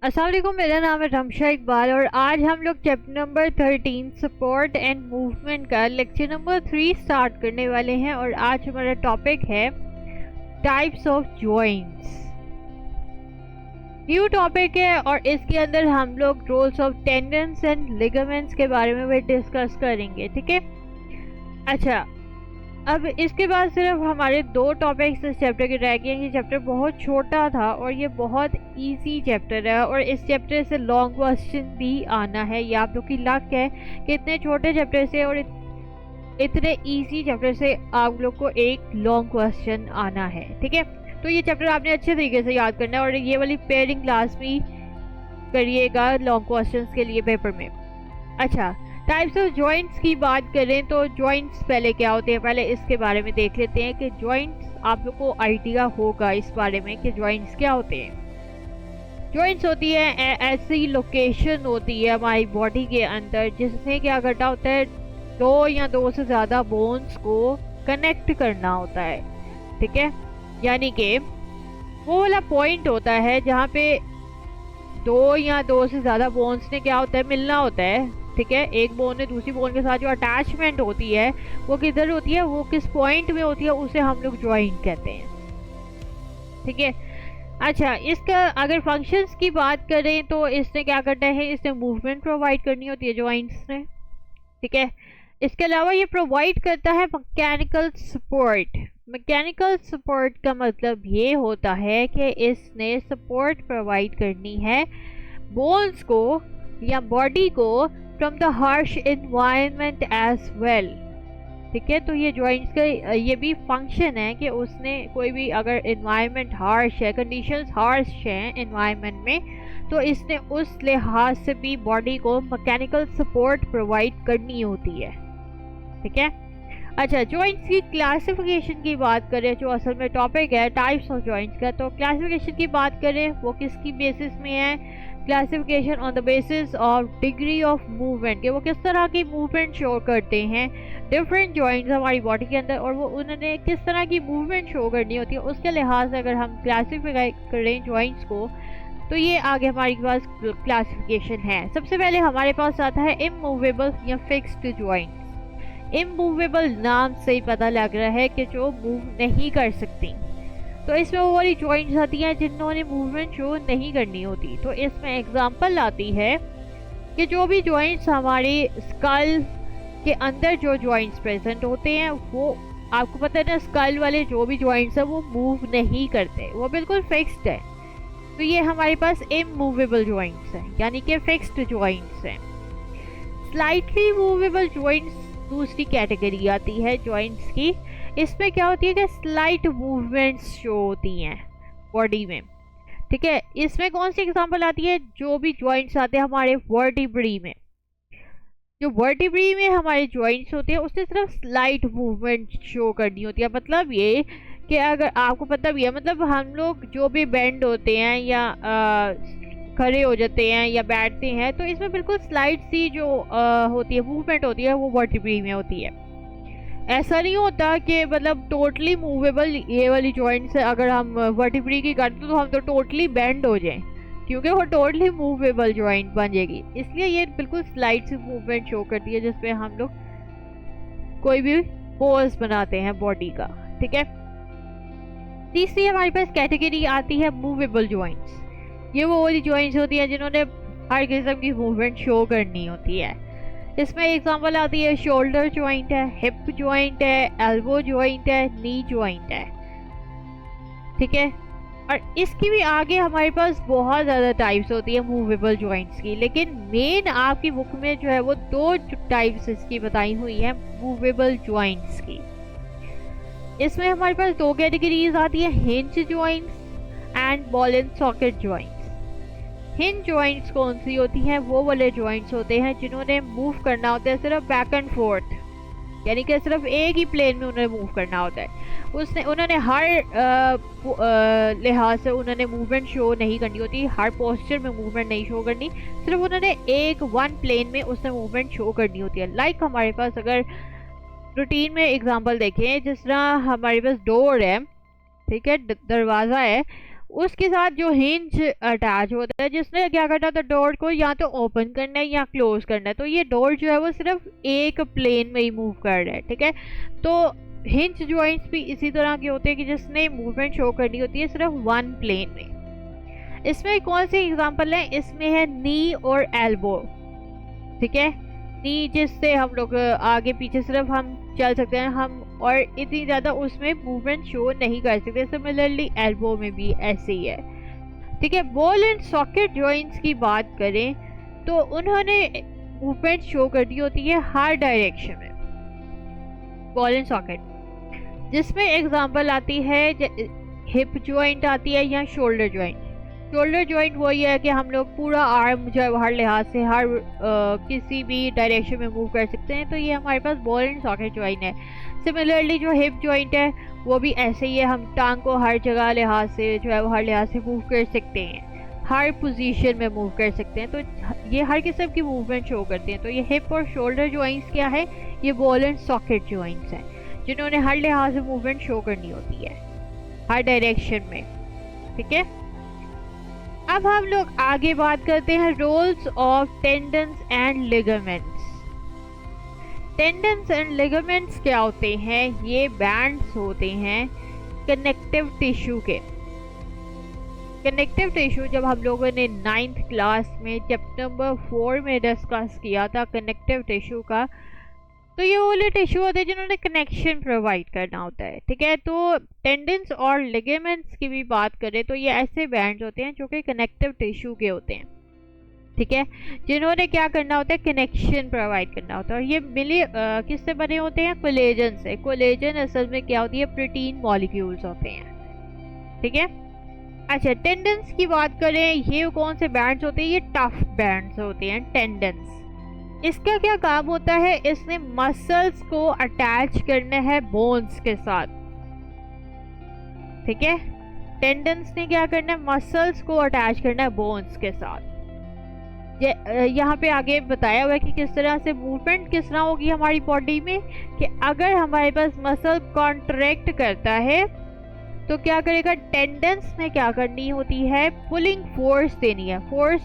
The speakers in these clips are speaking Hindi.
अस्सलाम वालेकुम, मेरा नाम है रमशा इकबाल और आज हम लोग chapter number 13 support and movement का लेक्चर नंबर 3 स्टार्ट करने वाले हैं। और आज हमारा टॉपिक है types of joints. New topic है और इसके अंदर हम लोग roles of tendons and ligaments के बारे में भी डिस्कस करेंगे। ठीक है, अच्छा, अब इसके बाद सिर्फ हमारे दो टॉपिक्स इस चैप्टर के रह गए हैं। ये चैप्टर बहुत छोटा था और ये बहुत इजी चैप्टर है और इस चैप्टर से लॉन्ग क्वेश्चन भी आना है। ये आप लोग की लक है कि इतने छोटे चैप्टर से और इतने इजी चैप्टर से आप लोग को एक लॉन्ग क्वेश्चन आना है। ठीक है, तो ये चैप्टर आपने अच्छे तरीके से याद करना है और ये वाली पेयरिंग क्लास भी करिएगा लॉन्ग क्वेश्चन के लिए पेपर में। अच्छा, टाइप्स ऑफ जॉइंट्स की बात करें तो जॉइंट्स पहले क्या होते हैं, पहले इसके बारे में देख लेते हैं कि जॉइंट्स आप लोग को आइडिया होगा इस बारे में कि जॉइंट्स क्या होते हैं। जॉइंट्स होती है ऐसी लोकेशन होती है हमारी बॉडी के अंदर जिसमें क्या करना होता है, दो या दो से ज़्यादा बोन्स को कनेक्ट करना होता है। ठीक है, यानी कि वो वाला पॉइंट होता है जहाँ पे दो या दो से ज़्यादा बोन्स ने क्या होता है, मिलना होता है। ठीक है, एक बोन ने दूसरी बोन के साथ जो अटैचमेंट होती है वो किधर होती है, वो किस पॉइंट में होती है, उसे हम लोग जॉइंट कहते हैं। ठीक है, अच्छा, इसका अगर फंक्शंस की बात करें तो इसने क्या करना है, इसने मूवमेंट प्रोवाइड करनी होती है जॉइंट्स ने। ठीक है, इसके अलावा ये प्रोवाइड करता है मैकेनिकल सपोर्ट। मैकेनिकल सपोर्ट का मतलब ये होता है कि इसने सपोर्ट प्रोवाइड करनी है बोन्स को या बॉडी को from the harsh environment as well. ठीक है, तो ये जॉइंट्स का ये भी फंक्शन है कि उसने कोई भी अगर इन्वायरमेंट हार्श है, कंडीशंस हार्श हैं इन्वायरमेंट में, तो इसने उस लिहाज से भी बॉडी को मैकेनिकल सपोर्ट प्रोवाइड करनी होती है। ठीक है, अच्छा, जॉइंट्स की क्लासिफिकेशन की बात करें जो असल में टॉपिक है टाइप्स ऑफ जॉइंट्स का, तो क्लासिफिकेशन की बात करें वो किसकी बेसिस में है, classification on the basis of degree of movement, कि वो किस तरह की मूवमेंट शो करते हैं डिफरेंट जॉइंट्स हमारी बॉडी के अंदर और वो उन्होंने किस तरह की मूवमेंट शो करनी होती है, उसके लिहाज से अगर हम क्लासिफाई करें जॉइंट्स को तो ये आगे हमारे पास क्लासिफिकेशन है। सबसे पहले हमारे पास आता है इमूवेबल या फिक्स्ड जॉइंट्स। इमूवेबल नाम से ही पता लग रहा है कि जो मूव नहीं कर सकती, तो इसमें वो वाली जॉइंट्स आती हैं जिन्होंने मूवमेंट शो नहीं करनी होती। तो इसमें एग्जांपल आती है कि जो भी जॉइंट्स हमारे स्कल के अंदर जो जॉइंट्स प्रेजेंट होते हैं वो आपको पता है ना, स्कल वाले जो भी जॉइंट्स हैं वो मूव नहीं करते, वो बिल्कुल फिक्स्ड है। तो ये हमारे पास इमूवेबल जॉइंट्स हैं यानी कि फिक्स्ड जॉइंट्स हैं। स्लाइटली मूवेबल जॉइंट्स दूसरी कैटेगरी आती है जॉइंट्स की। इसमें क्या होती है कि स्लाइट मूवमेंट्स शो होती हैं बॉडी में। ठीक है, इसमें कौन सी एग्जांपल आती है, जो भी जॉइंट्स आते हैं हमारे वर्टिब्री में, जो वर्टिब्री में हमारे जॉइंट्स होते हैं उससे सिर्फ स्लाइट मूवमेंट शो करनी होती है। मतलब ये कि अगर आपको पता भी है, मतलब हम लोग जो भी बेंड होते हैं या खड़े हो जाते हैं या बैठते हैं तो इसमें बिल्कुल स्लाइड सी जो होती है मूवमेंट होती है वो वर्टिब्री में होती है। ऐसा नहीं होता कि मतलब टोटली मूवेबल ये वाली जॉइंट्स अगर हम वर्टिब्री की करते तो हम तो टोटली बेंड हो जाएं, क्योंकि वो टोटली मूवेबल जॉइंट बन जाएगी। इसलिए ये बिल्कुल स्लाइड सी मूवमेंट शो करती है जिसमें हम लोग कोई भी पोज बनाते हैं बॉडी का। ठीक है, तीसरी हमारे पास कैटेगरी आती है मूवेबल जॉइंट्स। ये वो वाली जॉइंट्स होती है जिन्होंने हर किस्म की मूवमेंट शो करनी होती है। इसमें एग्जांपल आती है शोल्डर जॉइंट है, हिप जॉइंट है, एल्बो जॉइंट है, नी जॉइंट है। ठीक है, और इसकी भी आगे हमारे पास बहुत ज़्यादा टाइप्स होती है मूवेबल जॉइंट्स की, लेकिन मेन आपकी बुक में जो है वो दो टाइप्स इसकी बताई हुई है मूवेबल जॉइंट्स की। इसमें हमारे पास दो कैटेगरीज आती है, hinge joints and ball and socket joints. Hinge joints कौन सी होती हैं, वो वाले जॉइंट्स होते हैं जिन्होंने मूव करना होता है सिर्फ बैक एंड फोर्थ, यानी कि सिर्फ एक ही प्लेन में उन्हें मूव करना होता है। उन्होंने हर लिहाज से उन्होंने मूवमेंट शो नहीं करनी होती, हर पोस्चर में मूवमेंट नहीं शो करनी, सिर्फ उन्होंने एक वन प्लेन में उसने मूवमेंट शो करनी होती है। लाइक हमारे पास अगर रूटीन में एग्जांपल देखें, जिस तरह हमारे पास डोर है, ठीक है, दरवाज़ा है, उसके साथ जो हिंज अटैच होता है, जिसने क्या करना होता है, डोर को या तो ओपन करना है या क्लोज करना है। तो ये डोर जो है वो सिर्फ एक प्लेन में ही मूव कर रहा है, ठीक है। तो हिंज जॉइंट्स भी इसी तरह के होते हैं कि जिसने मूवमेंट शो करनी होती है सिर्फ वन प्लेन में। इसमें कौन सी एग्जांपल है, इसमें है नी और एल्बो, ठीक है। नी जिससे हम लोग आगे पीछे सिर्फ हम चल सकते हैं, हम और इतनी ज़्यादा उसमें मूवमेंट शो नहीं कर सकते। सिमिलरली एल्बो में भी ऐसे ही है, ठीक है। बॉल एंड सॉकेट जॉइंट्स की बात करें तो उन्होंने मूवमेंट शो करनी होती है हर डायरेक्शन में, बॉल एंड सॉकेट। जिसमें एग्जांपल आती है हिप जॉइंट आती है या शोल्डर जॉइंट। शोल्डर जॉइंट वही है कि हम लोग पूरा आर्म जो है हर लिहाज से हर किसी भी डायरेक्शन में मूव कर सकते हैं, तो ये हमारे पास बॉल एंड सॉकेट जॉइंट है। सिमिलरली जो हिप जॉइंट है वो भी ऐसे ही है, हम टांग को हर जगह लिहाज से जो है हर लिहाज से मूव कर सकते हैं, हर पोजीशन में मूव कर सकते हैं। तो ये हर किस्म की मूवमेंट शो करते हैं। तो ये हिप और शोल्डर जॉइंट्स क्या है, ये बॉल एंड सॉकेट जॉइंट्स हैं जिन्होंने हर लिहाज से मूवमेंट शो करनी होती है हर डायरेक्शन में, ठीक है। अब हम लोग आगे बात करते हैं roles of tendons and ligaments. Tendons and ligaments क्या होते हैं, ये बैंड्स होते हैं कनेक्टिव टिश्यू के। कनेक्टिव टिश्यू जब हम लोगों ने 9th क्लास में चैप्टर नंबर 4 में डिस्कस किया था कनेक्टिव टिश्यू का, तो ये वो टिश्यू होते हैं जिन्होंने कनेक्शन प्रोवाइड करना होता है, ठीक है। तो टेंडन्स और लिगामेंट्स की भी बात करें तो ये ऐसे बैंड्स होते हैं जो कि कनेक्टिव टिश्यू के होते हैं, ठीक है, जिन्होंने क्या करना होता है, कनेक्शन प्रोवाइड करना होता है। और ये मिले किससे बने होते हैं, कोलेजन से। कोलेजन असल में क्या होती है, प्रोटीन मॉलिक्यूल्स होते हैं, ठीक है। अच्छा, टेंडन्स की बात करें, ये कौन से बैंड्स होते हैं, ये टफ बैंड्स होते हैं टेंडन्स। इसका क्या काम होता है, इसने मसल्स को अटैच करना है बोन्स के साथ, ठीक है। टेंडन्स ने क्या करना है, मसल्स को अटैच करना है बोन्स के साथ। यहाँ पे आगे बताया हुआ है कि किस तरह से मूवमेंट किस तरह होगी हमारी बॉडी में, कि अगर हमारे पास मसल कॉन्ट्रैक्ट करता है तो क्या करेगा, टेंडन्स ने क्या करनी होती है, पुलिंग फोर्स देनी है, फोर्स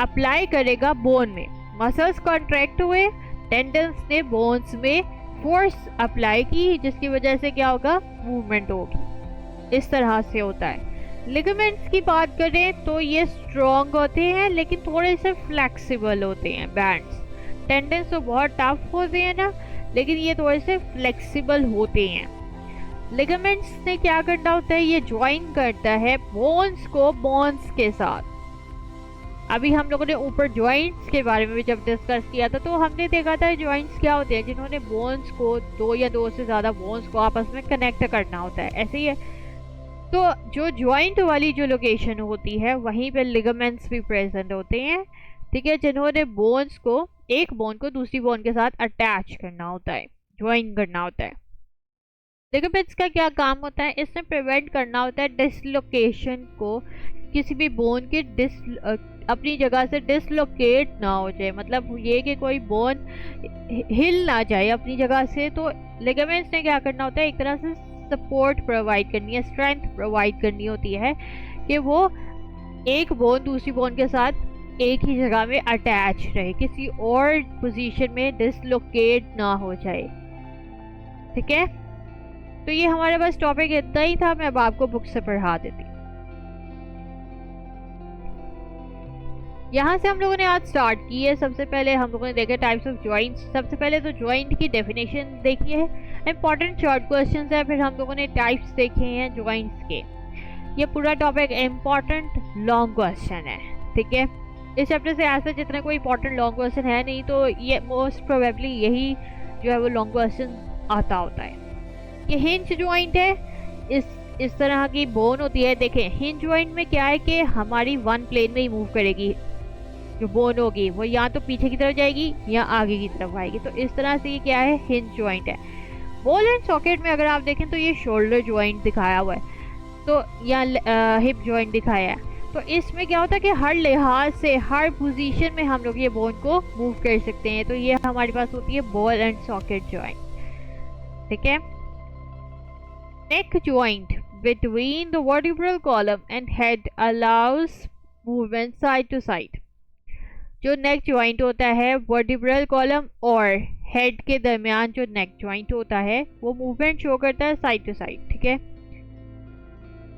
अप्लाई करेगा बोन में। मसल्स कॉन्ट्रैक्ट हुए, टेंडन्स ने बोन्स में फोर्स अप्लाई की, जिसकी वजह से क्या होगा, मूवमेंट होगी। इस तरह से होता है। लिगामेंट्स की बात करें तो ये स्ट्रॉन्ग होते हैं लेकिन थोड़े से फ्लेक्सिबल होते हैं बैंड्स। टेंडन्स तो बहुत टफ होते हैं ना, लेकिन ये थोड़े से फ्लेक्सिबल होते हैं। लिगामेंट्स ने क्या करना होता है, ये ज्वाइन करता है बोन्स को बोन्स के साथ। अभी हम लोगों ने ऊपर जॉइंट्स के बारे में भी जब डिस्कस किया था तो हमने देखा था जॉइंट्स क्या होते हैं, जिन्होंने बोन्स को, दो या दो से ज़्यादा बोन्स को आपस में कनेक्ट करना होता है, ऐसे ही है। तो जो जॉइंट वाली जो लोकेशन होती है वहीं पे लिगामेंट्स भी प्रेजेंट होते हैं, ठीक है, जिन्होंने बोन्स को, एक बोन को दूसरी बोन के साथ अटैच करना होता है, ज्वाइन करना होता है। लिगामेंट्स का क्या काम होता है, इसमें प्रिवेंट करना होता है डिसलोकेशन को, किसी भी बोन के अपनी जगह से डिसलोकेट ना हो जाए, मतलब ये कि कोई बोन हिल ना जाए अपनी जगह से। तो लिगामेंट्स ने क्या करना होता है, एक तरह से सपोर्ट प्रोवाइड करनी है, स्ट्रेंथ प्रोवाइड करनी होती है कि वो एक बोन दूसरी बोन के साथ एक ही जगह में अटैच रहे, किसी और पोजीशन में डिसलोकेट ना हो जाए, ठीक है। तो ये हमारे पास टॉपिक इतना ही था, मैं अब आपको बुक से पढ़ा देती हूँ। यहाँ से हम लोगों ने आज स्टार्ट की है। सबसे पहले हम लोगों ने देखा टाइप्स ऑफ जॉइंट्स। सबसे पहले तो जॉइंट की डेफिनेशन देखी है, इंपॉर्टेंट शॉर्ट क्वेश्चंस है, फिर हम लोगों ने टाइप्स देखे हैं जॉइंट्स के। ये पूरा टॉपिक इंपॉर्टेंट लॉन्ग क्वेश्चन है, ठीक है। इस चैप्टर से ऐसा जितना कोई इंपॉर्टेंट लॉन्ग क्वेश्चन है नहीं, तो ये मोस्ट प्रोबेबली यही जो है वो लॉन्ग क्वेश्चन आता होता है। ये हिंज जॉइंट है, इस तरह की बोन होती है। देखें, हिंज जॉइंट में क्या है कि हमारी वन प्लेन में ही मूव करेगी, जो बोन होगी वो या तो पीछे की तरफ जाएगी या आगे की तरफ आएगी। तो इस तरह से ये क्या है, हिंज जॉइंट है। बॉल एंड सॉकेट में अगर आप देखें तो ये शोल्डर जॉइंट दिखाया हुआ है, तो या हिप जॉइंट दिखाया है। तो इसमें क्या होता है कि हर लिहाज से, हर पोजीशन में हम लोग ये बोन को मूव कर सकते हैं। तो ये हमारे पास होती है बॉल एंड सॉकेट जॉइंट, ठीक है। नेक joint, between the vertebral column and head allows movement side to side। जो नेक ज्वाइंट होता है वर्टिब्रल कॉलम और हेड के दरमियान जो नेक ज्वाइंट होता है वो मूवमेंट शो करता है साइड टू साइड, ठीक है।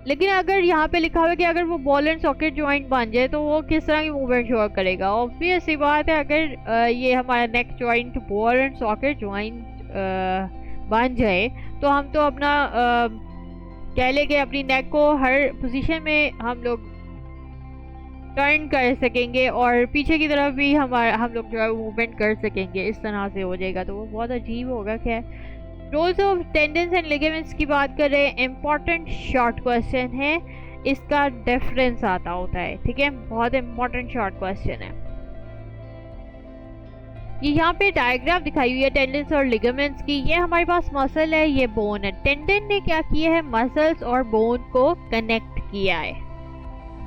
लेकिन अगर यहाँ पे लिखा हुआ है कि अगर वो बॉल एंड सॉकेट ज्वाइंट बन जाए तो वो किस तरह की मूवमेंट शो करेगा। ऑब्वियस सी बात है, अगर ये हमारा neck joint ball and socket joint बन जाए तो हम तो अपना कह लेंगे अपनी नेक को हर पोजीशन में हम लोग टर्न कर सकेंगे और पीछे की तरफ भी हम लोग जो है मूवमेंट कर सकेंगे। इस तरह से हो जाएगा तो वो बहुत अजीब होगा। क्या roles of tendons and ligaments की बात कर रहे हैं, इम्पॉर्टेंट शॉर्ट क्वेश्चन है, इसका डिफरेंस आता होता है, ठीक है। बहुत इम्पॉर्टेंट शॉर्ट क्वेश्चन है। ये यहाँ पे डायग्राम दिखाई हुई है टेंडन्स और लिगामेंट्स की। ये हमारे पास मसल है, ये बोन है। टेंडन ने क्या किया है, मसल्स और बोन को कनेक्ट किया है,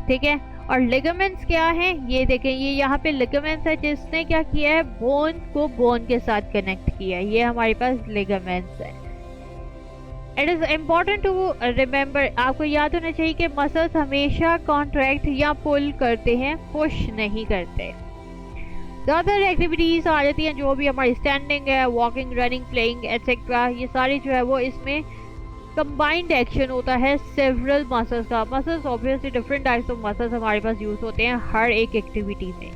ठीक है। और लिगामेंट्स क्या है, ये देखें, ये यहाँ पे लिगामेंट्स है जिसने क्या किया है, बोन को बोन के साथ कनेक्ट किया है। ये हमारे पास लिगामेंट्स है। It is important to remember, आपको याद होना चाहिए कि मसल्स हमेशा कॉन्ट्रैक्ट या पुल करते हैं, पुश नहीं करते। ज़्यादातर एक्टिविटीज आ जाती हैं जो भी हमारी स्टैंडिंग है, वॉकिंग, रनिंग, प्लेइंग एटसेट्रा, ये सारी जो है वो इसमें कंबाइंड एक्शन होता है सेवरल मसल्स का। Muscles obviously different types of muscles हमारे पास यूज होते हैं हर एक एक्टिविटी में,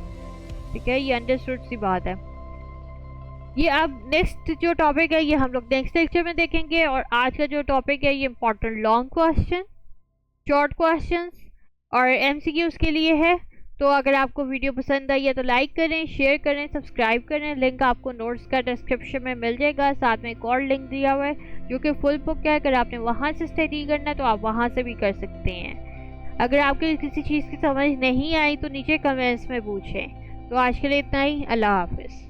ठीक है। ये अंडरस्टूड सी बात है। ये अब नेक्स्ट जो टॉपिक है ये हम लोग नेक्स्ट लेक्चर में देखेंगे। और आज का जो टॉपिक है ये important long question, short questions और एमसीक्यूज के लिए है। तो अगर आपको वीडियो पसंद आई है तो लाइक करें, शेयर करें, सब्सक्राइब करें। लिंक आपको नोट्स का डिस्क्रिप्शन में मिल जाएगा। साथ में एक और लिंक दिया हुआ है जो कि फुल बुक है। अगर आपने वहाँ से स्टडी करना है तो आप वहाँ से भी कर सकते हैं। अगर आपको किसी चीज़ की समझ नहीं आई तो नीचे कमेंट्स में पूछें। तो आज के लिए इतना ही। अल्लाह हाफिज़।